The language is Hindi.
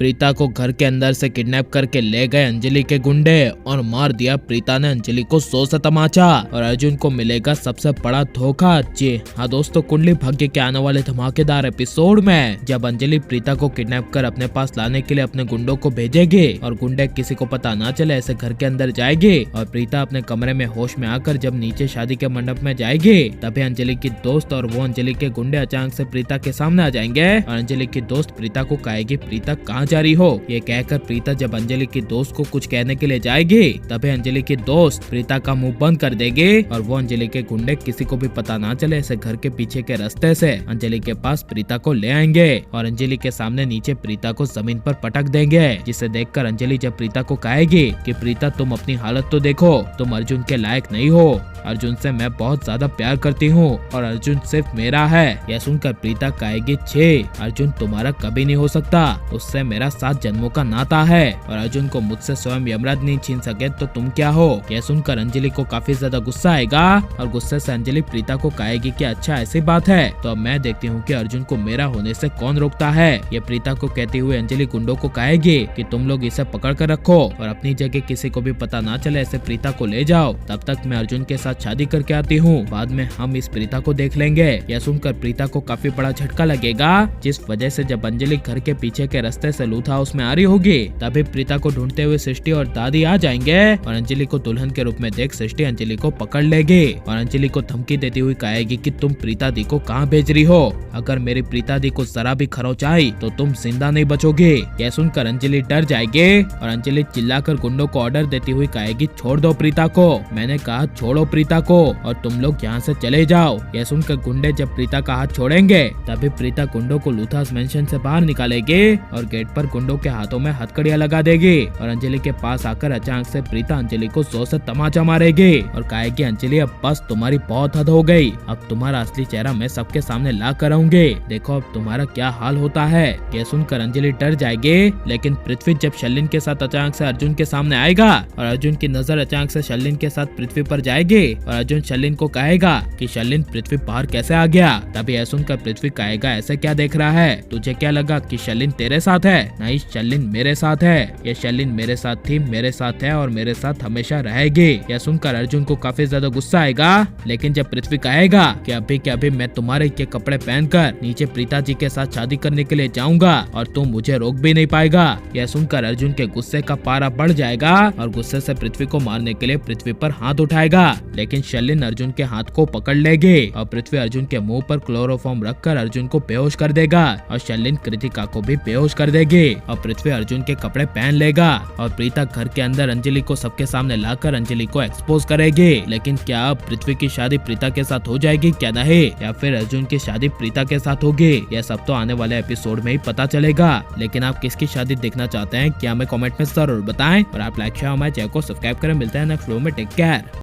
प्रीता को घर के अंदर से किडनैप करके ले गए अंजलि के गुंडे और मार दिया प्रीता ने अंजलि को 100 से तमाचा और अर्जुन को मिलेगा सबसे बड़ा धोखा। जी हाँ दोस्तों, कुंडली भाग्य के आने वाले धमाकेदार एपिसोड में जब अंजलि प्रीता को किडनैप कर अपने पास लाने के लिए अपने गुंडों को भेजेगी और गुंडे किसी को पता ना चले ऐसे घर के अंदर जाएगी और प्रीता अपने कमरे में होश में आकर जब नीचे शादी के मंडप में जाएगी तभी अंजलि की दोस्त और वो अंजलि के गुंडे अचानक से प्रीता के सामने आ जाएंगे और अंजलि की दोस्त प्रीता को कहेगी प्रीता कहाँ जा रही हो। ये कहकर प्रीता जब अंजलि की दोस्त को कुछ कहने के लिए जाएगी तभी अंजलि की दोस्त प्रीता का मुंह बंद कर देगी और वो अंजलि के गुंडे किसी को भी पता ना चले ऐसे घर के पीछे के रास्ते से अंजलि के पास प्रीता को ले आएंगे और अंजलि के सामने नीचे प्रीता को जमीन पर पटक देंगे, जिसे देखकर अंजलि जब प्रीता को कहेगी कि प्रीता तुम अपनी हालत तो देखो, तुम अर्जुन के लायक नहीं हो, अर्जुन से मैं बहुत ज्यादा प्यार करती हूँ और अर्जुन सिर्फ मेरा है। यह सुनकर प्रीता कहेगी छे अर्जुन तुम्हारा कभी नहीं हो सकता, उससे मेरा 7 जन्मों का नाता है और अर्जुन को मुझसे स्वयं यमराज नहीं छीन सके तो तुम क्या हो। यह सुनकर अंजलि को काफी ज्यादा गुस्सा आएगा और गुस्से से अंजलि प्रीता को कहेगी कि अच्छा ऐसी बात है तो अब मैं देखती हूँ कि अर्जुन को मेरा होने से कौन रोकता है। ये प्रीता को कहते हुए अंजलि गुंडों को कहेगी कि तुम लोग इसे पकड़ कर रखो और अपनी जगह किसी को भी पता ना चले ऐसे प्रीता को ले जाओ, तब तक मैं अर्जुन के साथ शादी करके आती हूँ, बाद में हम इस प्रीता को देख लेंगे। यह सुनकर प्रीता को काफी बड़ा झटका लगेगा, जिस वजह से जब अंजलि घर के पीछे के रास्ते से लूथ हाउस में आ रही होगी तभी प्रीता को ढूंढते हुए सृष्टि और दादी आ जाएंगे और अंजलि को दुल्हन के रूप में देख सृष्टि अंजलि को पकड़ लेगी और अंजलि को धमकी देती हुई कहेगी कि तुम प्रीता दी को कहाँ भेज रही हो, अगर मेरी प्रीता दी को जरा भी खरोच आई तो तुम जिंदा नहीं बचोगे। यह सुनकर अंजलि डर जाएगी और अंजलि चिल्लाकर गुंडों को ऑर्डर देती हुई कहेगी छोड़ दो प्रीता को, मैंने कहा छोड़ो प्रीता को और तुम लोग यहाँ से चले जाओ। यह सुनकर गुंडे जब प्रीता का हाथ छोड़ेंगे तभी प्रीता गुंडों को लूथास मेंशन से बाहर निकालेगी और गेट पर गुंडों के हाथों में हथकड़ियां लगा देगी और अंजलि के पास आकर अचानक से प्रीता अंजलि को 100 से तमाचा मारेगी और कहेगी अंजलि अब बस तुम्हारी बहुत हद हो गई, अब तुम्हारा असली चेहरा मैं सबके सामने ला कर आऊंगी, देखो अब तुम्हारा क्या हाल होता है। यह सुनकर अंजलि डर जाएगी, लेकिन पृथ्वी जब शर्लिन के साथ अचानक से अर्जुन के सामने आएगा और अर्जुन की नजर अचानक से शर्लिन के साथ पृथ्वी पर जाएगी और अर्जुन शर्लिन को कहेगा कि शर्लिन पृथ्वी बाहर कैसे आ गया, तभी यह सुनकर पृथ्वी कहेगा ऐसे क्या देख रहा है, तुझे क्या लगा कि शर्लिन तेरे साथ है, नहीं शर्लिन मेरे साथ है, ये शर्लिन मेरे साथ थी, मेरे साथ है और मेरे साथ हमेशा रहेगी। यह सुनकर अर्जुन को काफी ज्यादा गुस्सा आएगा, लेकिन जब पृथ्वी कहेगा कि अभी के अभी मैं तुम्हारे के कपड़े पहनकर नीचे प्रीता जी के साथ शादी करने के लिए जाऊंगा और तुम मुझे रोक भी नहीं पाएगा। यह सुनकर अर्जुन के गुस्से का पारा बढ़ जाएगा और गुस्से से पृथ्वी को मारने के लिए पृथ्वी पर हाथ उठाएगा, लेकिन शर्लिन अर्जुन के हाथ को पकड़ लेगी और पृथ्वी अर्जुन के मुंह पर क्लोरोफॉर्म रखकर अर्जुन को बेहोश कर देगा और शर्लिन कृतिका को भी बेहोश कर देगी और पृथ्वी अर्जुन के कपड़े पहन लेगा और प्रीता घर के अंदर अंजलि को सबके सामने लाकर अंजलि को एक्सपोज करेगी। लेकिन क्या अब पृथ्वी की शादी प्रीता के साथ हो जाएगी क्या नहीं, या फिर अर्जुन की शादी प्रीता के साथ होगी, यह सब तो आने वाले एपिसोड में ही पता चलेगा। लेकिन आप किसकी शादी देखना चाहते हैं क्या हमें कमेंट में जरूर बताएं और आप लाइक शेयर हमारे चैनल को सब्सक्राइब करें। मिलते हैं नेक्स्ट वीडियो में, टेक केयर।